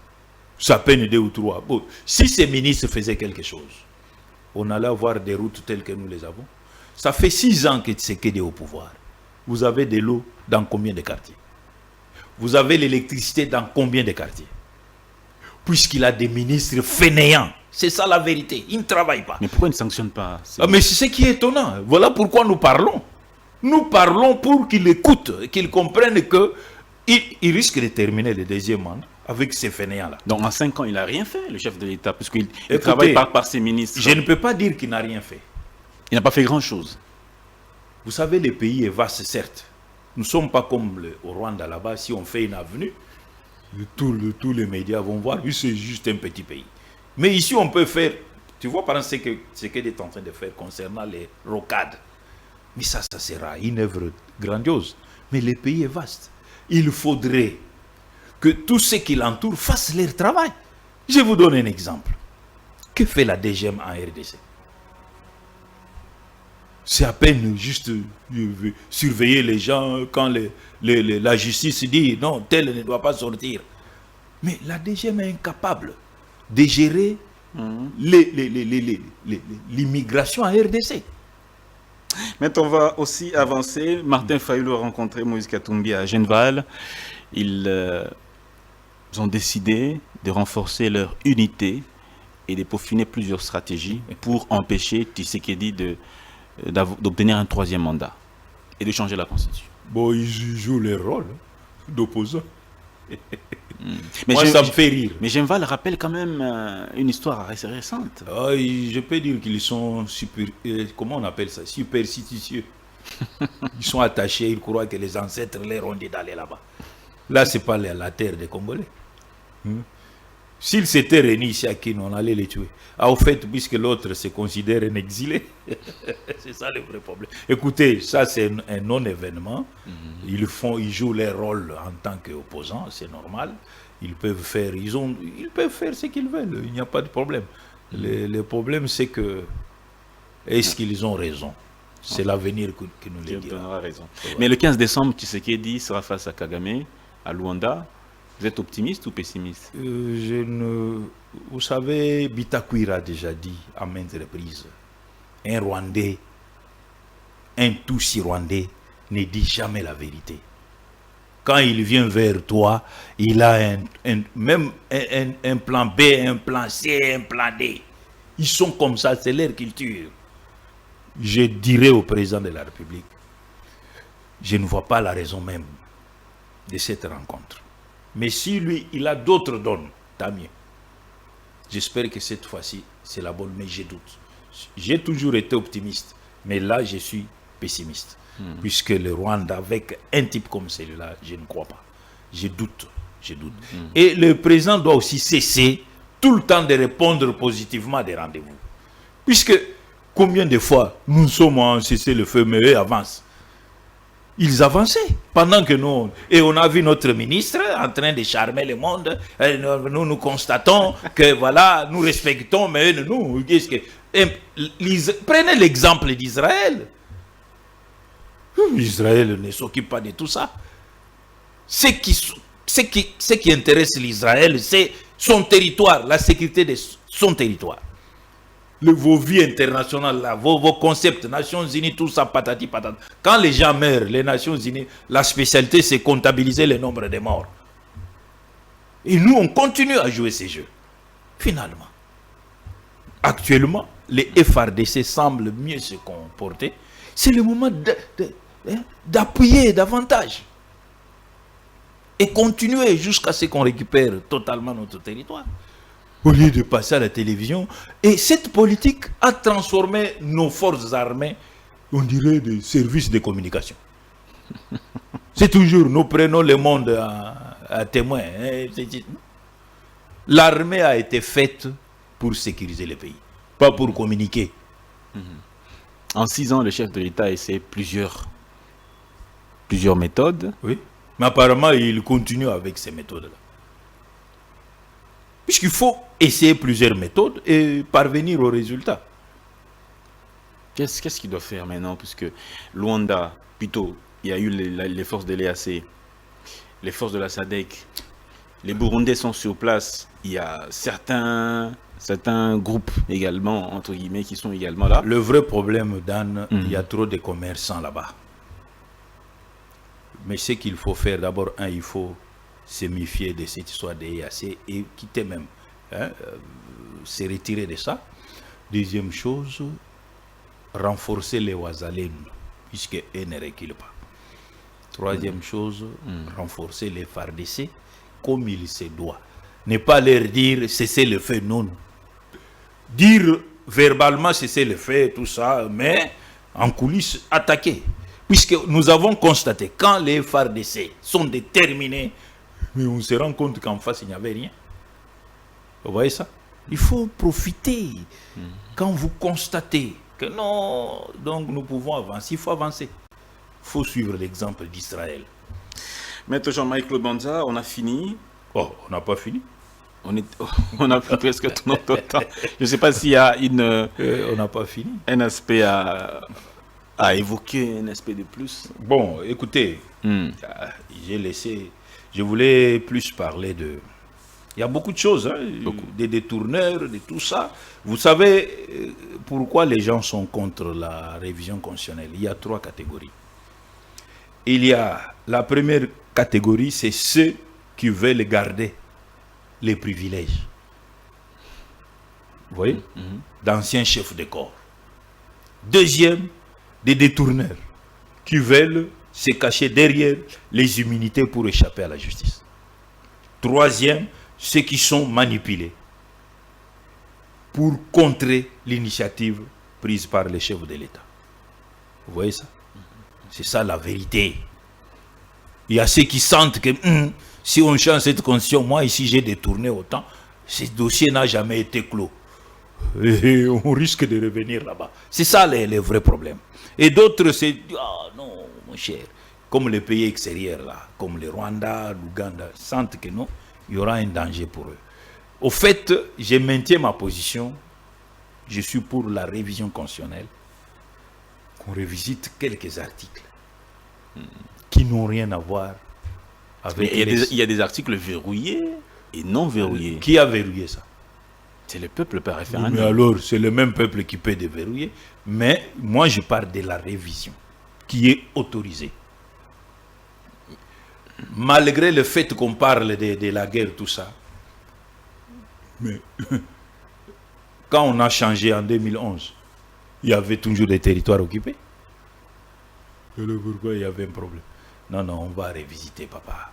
Ça peine 2 ou 3. Bon, si ces ministres faisaient quelque chose, on allait avoir des routes telles que nous les avons. Ça fait 6 ans que Tshisekedi est au pouvoir. Vous avez de l'eau dans combien de quartiers? Vous avez l'électricité dans combien de quartiers? Puisqu'il a des ministres fainéants. C'est ça la vérité. Ils ne travaillent pas. Mais pourquoi ils ne sanctionnent pas? Mais c'est ce qui est étonnant. Voilà pourquoi nous parlons. Nous parlons pour qu'ils écoutent, qu'ils comprennent qu'il risque de terminer le 2e mandat avec ces fainéants-là. Donc en 5 ans, il n'a rien fait, le chef de l'État, puisqu'il travaille par ses ministres. Je ne peux pas dire qu'il n'a rien fait. Il n'a pas fait grand-chose. Vous savez, le pays est vaste, certes. Nous ne sommes pas comme au Rwanda là-bas. Si on fait une avenue, tous les médias vont voir, oui, c'est juste un petit pays. Mais ici, on peut faire, tu vois, par exemple, ce qu'elle est en train de faire concernant les rocades. Mais ça sera une œuvre grandiose. Mais le pays est vaste. Il faudrait que tous ceux qui l'entourent fassent leur travail. Je vous donne un exemple. Que fait la DGM en RDC? C'est à peine juste surveiller les gens quand la justice dit non, tel ne doit pas sortir. Mais la DGM est incapable de gérer l'immigration en RDC. Maintenant, on va aussi avancer. Martin Fayulu a rencontré Moïse Katumbi à Genval. Ils ont décidé de renforcer leur unité et de peaufiner plusieurs stratégies pour empêcher Tshisekedi d'obtenir un troisième mandat et de changer la constitution. Bon, ils jouent le rôle d'opposant. Mais moi, ça me fait rire. Mais Genval rappelle quand même une histoire assez récente. Je peux dire qu'ils sont comment on appelle ça, superstitieux. Ils sont attachés, ils croient que les ancêtres leur ont dit d'aller là-bas. Là, c'est pas la terre des Congolais. S'ils s'étaient réunis ici à Kin, on allait les tuer. Au fait, puisque l'autre se considère un exilé, c'est ça le vrai problème. Écoutez, ça c'est un non-événement. Ils jouent leur rôle en tant qu'opposants, c'est normal. Ils peuvent faire ce qu'ils veulent, il n'y a pas de problème. Le problème, c'est que, est-ce qu'ils ont raison? C'est l'avenir qui nous le dira. Raison. Mais le 15 décembre, Tshisekedi sera face à Kagame, à Luanda. Vous êtes optimiste ou pessimiste? Vous savez, Bitakwira a déjà dit à maintes reprises, un Rwandais, un Tutsi Rwandais ne dit jamais la vérité. Quand il vient vers toi, il a même un plan B, un plan C, un plan D. Ils sont comme ça, c'est leur culture. Je dirais au président de la République, je ne vois pas la raison même de cette rencontre. Mais si lui, il a d'autres dons, tant mieux. J'espère que cette fois-ci, c'est la bonne, mais je doute. J'ai toujours été optimiste, mais là, je suis pessimiste. Puisque le Rwanda, avec un type comme celui-là, je ne crois pas. Je doute. Et le président doit aussi cesser tout le temps de répondre positivement à des rendez-vous. Puisque, combien de fois nous sommes en cessez-le-feu, mais eux avancent. Ils avançaient pendant que nous... Et on a vu notre ministre en train de charmer le monde. Nous constatons que voilà, nous respectons, mais eux, nous... Prenez l'exemple d'Israël. Israël ne s'occupe pas de tout ça. Ce qui intéresse l'Israël, c'est son territoire, la sécurité de son territoire. Vos vies internationales, là, vos concepts, Nations Unies, tout ça, patati patata. Quand les gens meurent, les Nations Unies, la spécialité, c'est comptabiliser le nombre de morts. Et nous, on continue à jouer ces jeux. Finalement. Actuellement, les FRDC semblent mieux se comporter. C'est le moment d'appuyer davantage. Et continuer jusqu'à ce qu'on récupère totalement notre territoire. Au lieu de passer à la télévision. Et cette politique a transformé nos forces armées, on dirait, des services de communication. C'est toujours, nous prenons le monde à témoin. L'armée a été faite pour sécuriser le pays, pas pour communiquer. En 6 ans, le chef de l'État a essayé plusieurs méthodes. Oui, mais apparemment, il continue avec ces méthodes-là. Puisqu'il faut essayer plusieurs méthodes et parvenir au résultat. Qu'est-ce qu'il doit faire maintenant? Puisque Luanda, plutôt, il y a eu les forces de l'EAC, les forces de la SADC, les Burundais sont sur place, il y a certains groupes également, entre guillemets, qui sont également là. Le vrai problème, Dan, il y a trop de commerçants là-bas. Mais ce qu'il faut faire, d'abord, il faut se méfier de cette histoire de l'EAC et quitter même, se retirer de ça. Deuxième chose, renforcer les Ouazalènes, puisqu'ils ne reculent pas. Troisième chose, renforcer les FARDC comme il se doit. Ne pas leur dire cessez le feu, non. Dire verbalement cessez le feu, tout ça, mais en coulisses attaquer. Puisque nous avons constaté, quand les FARDC sont déterminés, mais on se rend compte qu'en face, il n'y avait rien. Vous voyez ça? Il faut profiter. Quand vous constatez que non, donc nous pouvons avancer, il faut avancer. Il faut suivre l'exemple d'Israël. Maître Jean-Michel Banza, on a fini. Oh, on n'a pas fini. On a pris presque tout notre temps. Je ne sais pas s'il y a on n'a pas fini. Un aspect à à évoquer un aspect de plus. Bon, écoutez, je voulais plus parler de... Il y a beaucoup de choses, hein, des détourneurs, de tout ça. Vous savez pourquoi les gens sont contre la révision constitutionnelle? Il y a 3 catégories. Il y a la première catégorie, c'est ceux qui veulent garder les privilèges. Vous voyez? D'anciens chefs de corps. Deuxième, des détourneurs qui veulent se cacher derrière les immunités pour échapper à la justice. Troisième, ceux qui sont manipulés pour contrer l'initiative prise par les chefs de l'État. Vous voyez ça? C'est ça la vérité. Il y a ceux qui sentent que si on change cette constitution, moi ici j'ai détourné autant, ce dossier n'a jamais été clos. Et on risque de revenir là-bas. C'est ça les vrais problèmes. Et d'autres, c'est non, mon cher, comme les pays extérieurs là, comme le Rwanda, l'Ouganda, sentent que non, il y aura un danger pour eux. Au fait, je maintiens ma position. Je suis pour la révision constitutionnelle. Qu'on revisite quelques articles qui n'ont rien à voir avec... Il y a des articles verrouillés et non verrouillés. Qui a verrouillé ça? C'est le peuple par référendum. Mais alors, c'est le même peuple qui peut déverrouiller. Mais moi, je parle de la révision qui est autorisée. Malgré le fait qu'on parle de la guerre, tout ça. Mais quand on a changé en 2011, il y avait toujours des territoires occupés. Alors pourquoi il y avait un problème? Non, on va revisiter, papa.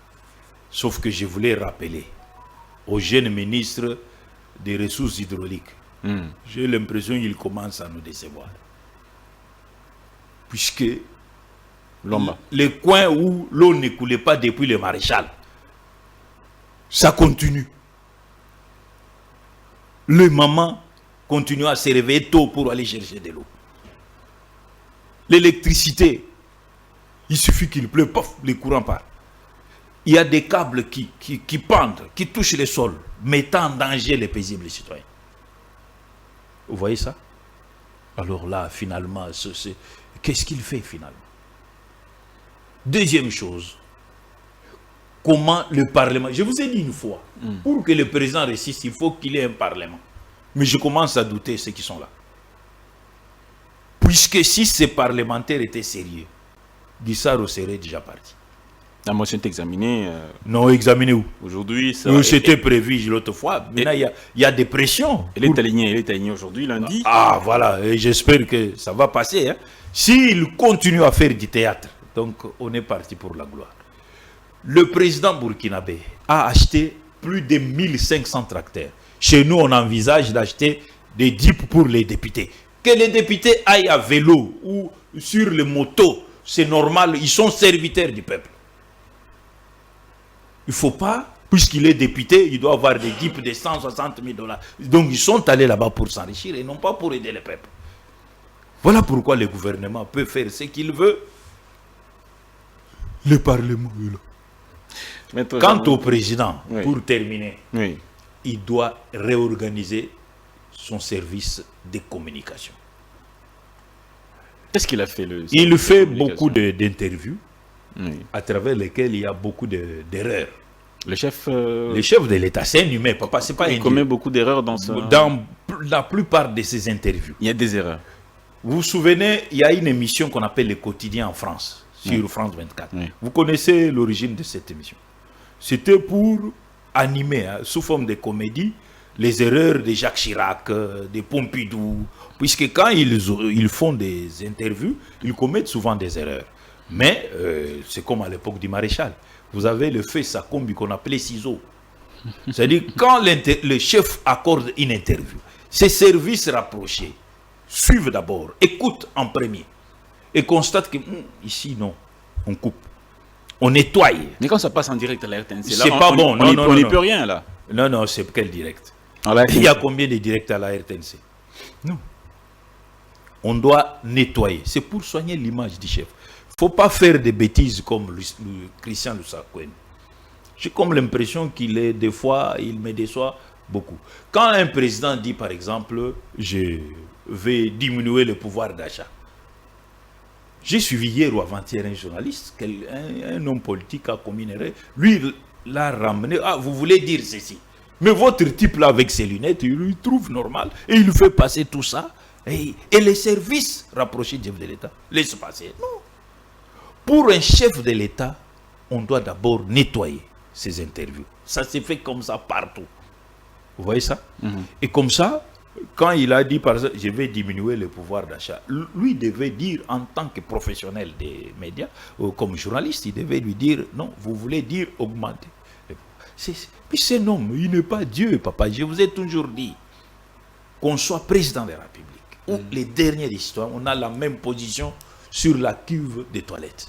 Sauf que je voulais rappeler aux jeunes ministres des ressources hydrauliques. J'ai l'impression qu'ils commencent à nous décevoir. Puisque les coins où l'eau ne coulait pas depuis le maréchal, ça continue. Les mamans continuent à se réveiller tôt pour aller chercher de l'eau. L'électricité, il suffit qu'il pleut, paf, les courants partent. Il y a des câbles qui pendent, qui touchent le sol, mettant en danger les paisibles citoyens. Vous voyez ça? Alors là, finalement, qu'est-ce qu'il fait finalement? Deuxième chose, comment le Parlement... Je vous ai dit une fois, pour que le président résiste, il faut qu'il ait un Parlement. Mais je commence à douter ceux qui sont là. Puisque si ces parlementaires étaient sérieux, Guissaro serait déjà parti. La motion est examinée. Non, examinée où? Aujourd'hui, ça... C'était prévu l'autre fois. Maintenant, il y a des pressions. Elle est alignée aujourd'hui, lundi. Ah, voilà. Et j'espère que ça va passer. Hein. S'il continue à faire du théâtre, donc on est parti pour la gloire. Le président burkinabé a acheté plus de 1500 tracteurs. Chez nous, on envisage d'acheter des jeeps pour les députés. Que les députés aillent à vélo ou sur les motos, c'est normal, ils sont serviteurs du peuple. Il ne faut pas, puisqu'il est député, il doit avoir des jeeps de 160 000 $. Donc ils sont allés là-bas pour s'enrichir et non pas pour aider le peuple. Voilà pourquoi le gouvernement peut faire ce qu'il veut. Le Parlement est là. Quant au président, pour terminer, il doit réorganiser son service de communication. Qu'est-ce qu'il a fait? Il fait beaucoup d'interviews à travers lesquelles il y a beaucoup d'erreurs. Le chef de l'État, c'est un humain, papa, c'est pas un il commet beaucoup d'erreurs dans la plupart de ses interviews. Il y a des erreurs. Vous vous souvenez, il y a une émission qu'on appelle Le Quotidien en France, sur France 24. Vous connaissez l'origine de cette émission? C'était pour animer, sous forme de comédie, les erreurs de Jacques Chirac, de Pompidou, puisque quand ils font des interviews, ils commettent souvent des erreurs. Mais c'est comme à l'époque du maréchal. Vous avez le fait Sakombi qu'on appelait ciseaux. C'est-à-dire, quand le chef accorde une interview, ses services rapprochés suivent d'abord, écoutent en premier, et constatent que ici, non, on coupe. On nettoie. Mais quand ça passe en direct à la RTNC, c'est pas bon. On n'y peut rien, là. Non, c'est quel direct? Il y a combien de directs à la RTNC? Non. On doit nettoyer. C'est pour soigner l'image du chef. Il ne faut pas faire des bêtises comme Christian Lusakwen. J'ai comme l'impression des fois, il me déçoit beaucoup. Quand un président dit, par exemple, je vais diminuer le pouvoir d'achat, J'ai suivi hier ou avant-hier un journaliste, un homme politique a communéré, lui l'a ramené, ah vous voulez dire ceci, mais votre type là avec ses lunettes, il lui trouve normal, et il lui fait passer tout ça, et les services rapprochés du chef de l'État laissent passer. Non. Pour un chef de l'État, on doit d'abord nettoyer ses interviews. Ça s'est fait comme ça partout. Vous voyez ça? Et comme ça, quand il a dit, par exemple, je vais diminuer le pouvoir d'achat, lui devait dire, en tant que professionnel des médias, ou comme journaliste, il devait lui dire, non, vous voulez dire augmenter. Puis c'est non, il n'est pas Dieu, papa. Je vous ai toujours dit, qu'on soit président de la République, ou les derniers de l'histoire, on a la même position sur la cuve des toilettes.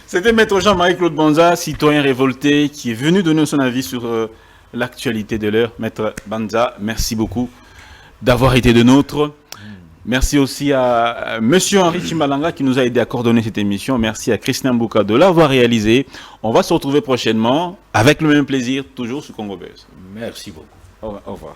C'était Maître Jean-Marie Claude Banza, citoyen révolté, qui est venu donner son avis sur l'actualité de l'heure. Maître Banza, merci beaucoup d'avoir été de nôtres. Merci aussi à Monsieur Henri Chimalanga qui nous a aidé à coordonner cette émission. Merci à Christian Bouka de l'avoir réalisé. On va se retrouver prochainement avec le même plaisir, toujours sur Congo Buzz. Merci beaucoup. Au revoir.